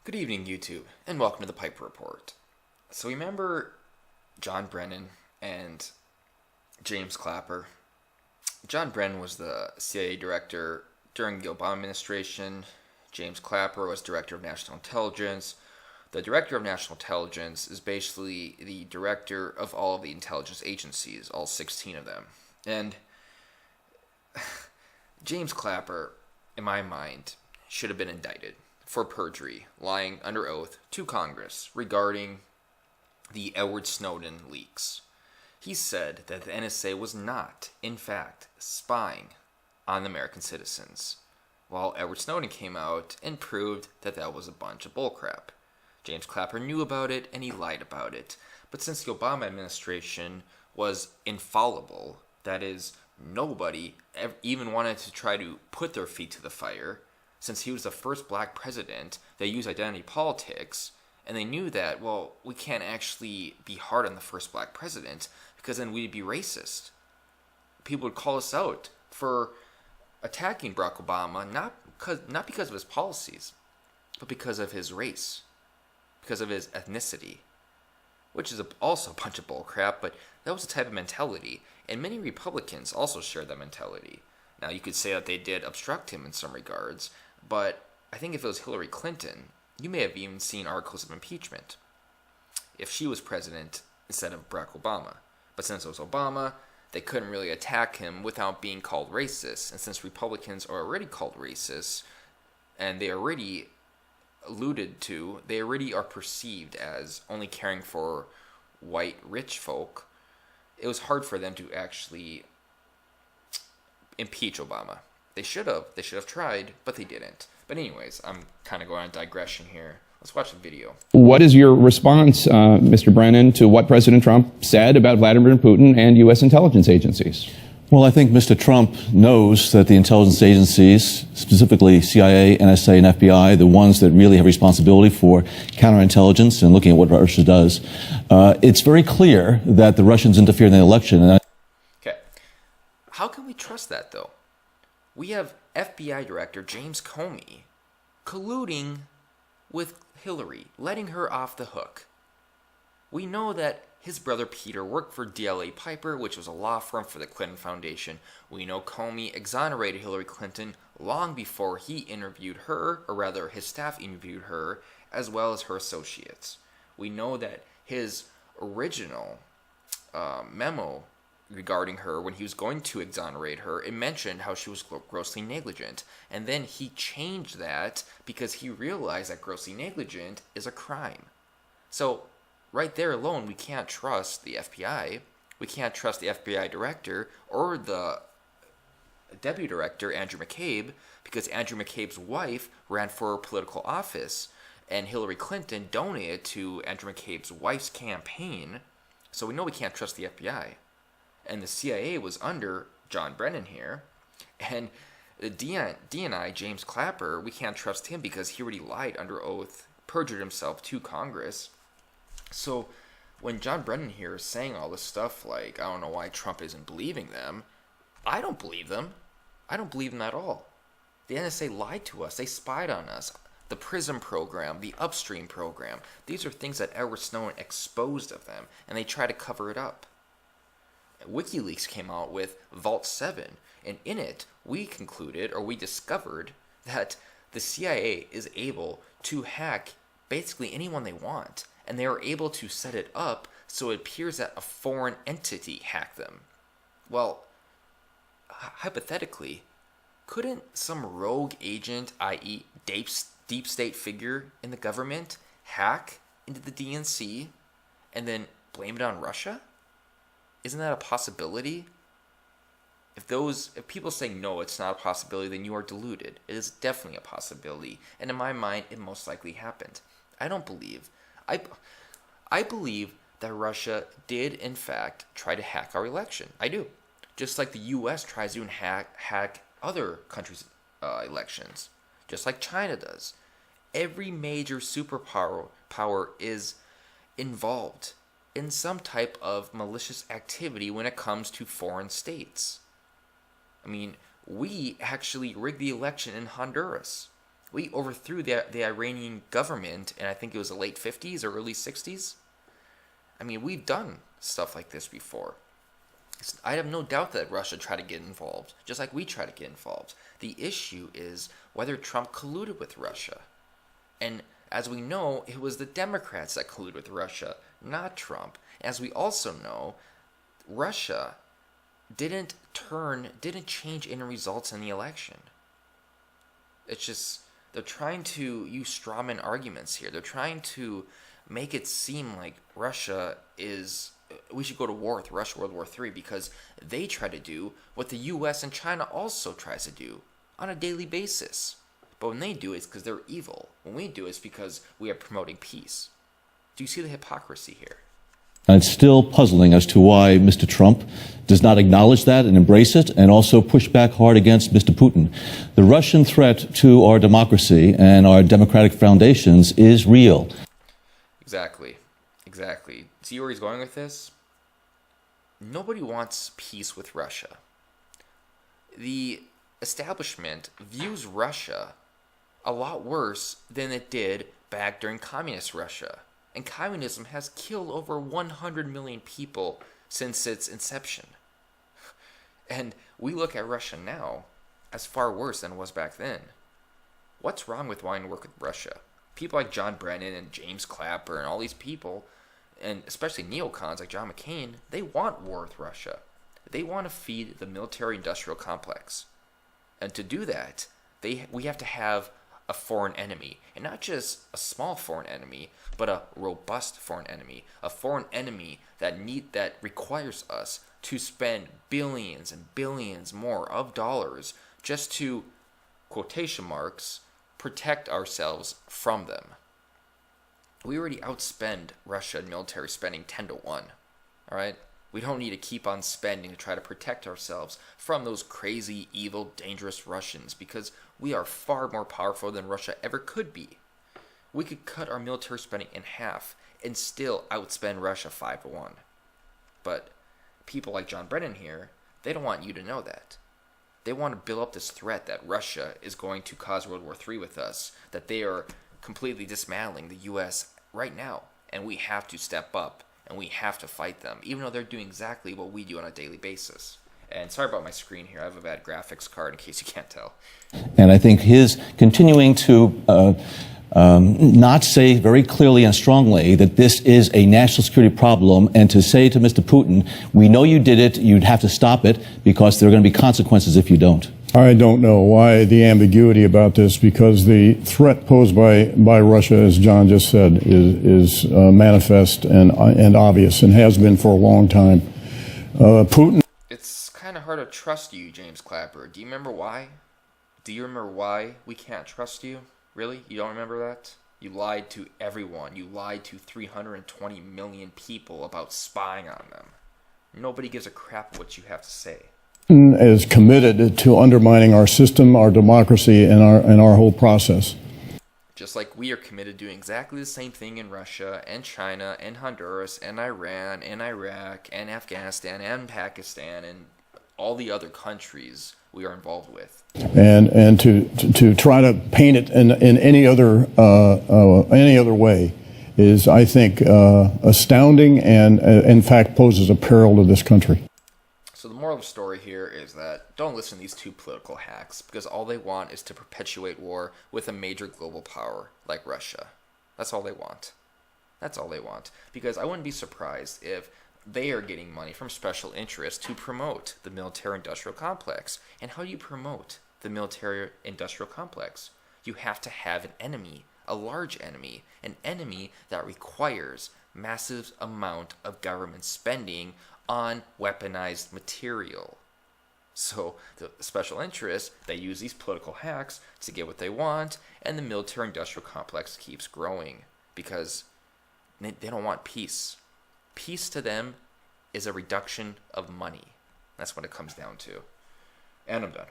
Good evening, YouTube, and welcome to the Piper Report. So remember John Brennan and James Clapper? John Brennan was the CIA director during the Obama administration. James Clapper was director of national intelligence. The director of national intelligence is basically the director of all of the intelligence agencies, all 16 of them. And James Clapper, in my mind, should have been indicted for perjury, lying under oath to Congress regarding the Edward Snowden leaks. He said that the NSA was not, in fact, spying on American citizens, while Edward Snowden came out and proved that that was a bunch of bullcrap. James Clapper knew about it and he lied about it. But since the Obama administration was infallible, that is, nobody even wanted to try to put their feet to the fire, since he was the first black president that used identity politics, and they knew that, well, we can't actually be hard on the first black president because then we'd be racist. People would call us out for attacking Barack Obama, not because of his policies, but because of his race, because of his ethnicity, which is also a bunch of bullcrap, but that was the type of mentality, and many Republicans also shared that mentality. Now, you could say that they did obstruct him in some regards, but I think if it was Hillary Clinton, you may have even seen articles of impeachment if she was president instead of Barack Obama. But since it was Obama, they couldn't really attack him without being called racist. And since Republicans are already called racist, and they already they already are perceived as only caring for white rich folk, it was hard for them to actually impeach Obama. They should have tried, but they didn't. But anyways, I'm kind of going on a digression here. Let's watch the video. What is your response, Mr. Brennan, to what President Trump said about Vladimir Putin and U.S. intelligence agencies? Well, I think Mr. Trump knows that the intelligence agencies, specifically CIA, NSA, and FBI, the ones that really have responsibility for counterintelligence and looking at what Russia does, it's very clear that the Russians interfered in the election. Okay. How can we trust that, though? We have FBI Director James Comey colluding with Hillary, letting her off the hook. We know that his brother Peter worked for DLA Piper, which was a law firm for the Clinton Foundation. We know Comey exonerated Hillary Clinton long before he interviewed her, or rather his staff interviewed her, as well as her associates. We know that his original memo regarding her, when he was going to exonerate her, it mentioned how she was grossly negligent. And then he changed that because he realized that grossly negligent is a crime. So right there alone, we can't trust the FBI. We can't trust the FBI director or the deputy director, Andrew McCabe, because Andrew McCabe's wife ran for political office, and Hillary Clinton donated to Andrew McCabe's wife's campaign. So we know we can't trust the FBI. And the CIA was under John Brennan here. And the DNI, James Clapper, we can't trust him because he already lied under oath, perjured himself to Congress. So when John Brennan here is saying all this stuff like, I don't know why Trump isn't believing them, I don't believe them. I don't believe them at all. The NSA lied to us. They spied on us. The PRISM program, the Upstream program, these are things that Edward Snowden exposed of them, and they try to cover it up. WikiLeaks came out with Vault 7, and in it, we discovered that the CIA is able to hack basically anyone they want, and they are able to set it up so it appears that a foreign entity hacked them. Well, hypothetically, couldn't some rogue agent, i.e. deep state figure in the government, hack into the DNC and then blame it on Russia? Isn't that a possibility? If people say no, it's not a possibility, then you are deluded. It is definitely a possibility, and in my mind, it most likely happened. I believe that Russia did, in fact, try to hack our election. I do. Just like the U.S. tries to hack other countries' elections. Just like China does. Every major superpower is involved in some type of malicious activity when it comes to foreign states. I mean, we actually rigged the election in Honduras. We overthrew the Iranian government, and I think it was the late 50s or early 60s. I mean, we've done stuff like this before. I have no doubt that Russia tried to get involved, just like we try to get involved. The issue is whether Trump colluded with Russia. And as we know, it was the Democrats that colluded with Russia, not Trump. As we also know, Russia didn't change any results in the election. It's just, they're trying to use strawman arguments here. They're trying to make it seem like we should go to war with Russia, World War III, because they try to do what the U.S. and China also tries to do on a daily basis. But when they do it, it's because they're evil. When we do it, it's because we are promoting peace. Do you see the hypocrisy here? And it's still puzzling as to why Mr. Trump does not acknowledge that and embrace it, and also push back hard against Mr. Putin. The Russian threat to our democracy and our democratic foundations is real. Exactly. See where he's going with this? Nobody wants peace with Russia. The establishment views Russia a lot worse than it did back during communist Russia. And communism has killed over 100 million people since its inception. And we look at Russia now as far worse than it was back then. What's wrong with wanting to work with Russia? People like John Brennan and James Clapper and all these people, and especially neocons like John McCain, they want war with Russia. They want to feed the military-industrial complex. And to do that, we have to have a foreign enemy. And not just a small foreign enemy, but a robust foreign enemy. A foreign enemy that requires us to spend billions and billions more of dollars just to, quotation marks, protect ourselves from them. We already outspend Russia in military spending 10-1. All right? We don't need to keep on spending to try to protect ourselves from those crazy, evil, dangerous Russians, because we are far more powerful than Russia ever could be. We could cut our military spending in half and still outspend Russia 5-1. But people like John Brennan here, they don't want you to know that. They want to build up this threat that Russia is going to cause World War III with us, that they are completely dismantling the U.S. right now, and we have to step up, and we have to fight them, even though they're doing exactly what we do on a daily basis. And sorry about my screen here. I have a bad graphics card in case you can't tell. And I think his continuing to not say very clearly and strongly that this is a national security problem, and to say to Mr. Putin, we know you did it, you'd have to stop it, because there are going to be consequences if you don't. I don't know why the ambiguity about this, because the threat posed by Russia, as John just said, is manifest and obvious, and has been for a long time. Putin. It's kind of hard to trust you, James Clapper. Do you remember why? Do you remember why we can't trust you? Really? You don't remember that? You lied to everyone. You lied to 320 million people about spying on them. Nobody gives a crap what you have to say. Is committed to undermining our system, our democracy, and our whole process. Just like we are committed to doing exactly the same thing in Russia and China and Honduras and Iran and Iraq and Afghanistan and Pakistan and all the other countries we are involved with. And to try to paint it in any other way is, I think, astounding, and in fact poses a peril to this country. So the moral of the story here is that don't listen to these two political hacks, because all they want is to perpetuate war with a major global power like Russia. That's all they want. That's all they want. Because I wouldn't be surprised if they are getting money from special interests to promote the military-industrial complex. And how do you promote the military-industrial complex? You have to have an enemy, a large enemy, an enemy that requires massive amount of government spending on weaponized material. So the special interests, they use these political hacks to get what they want, and the military-industrial complex keeps growing because they don't want peace. Peace to them is a reduction of money. That's what it comes down to. And I'm done.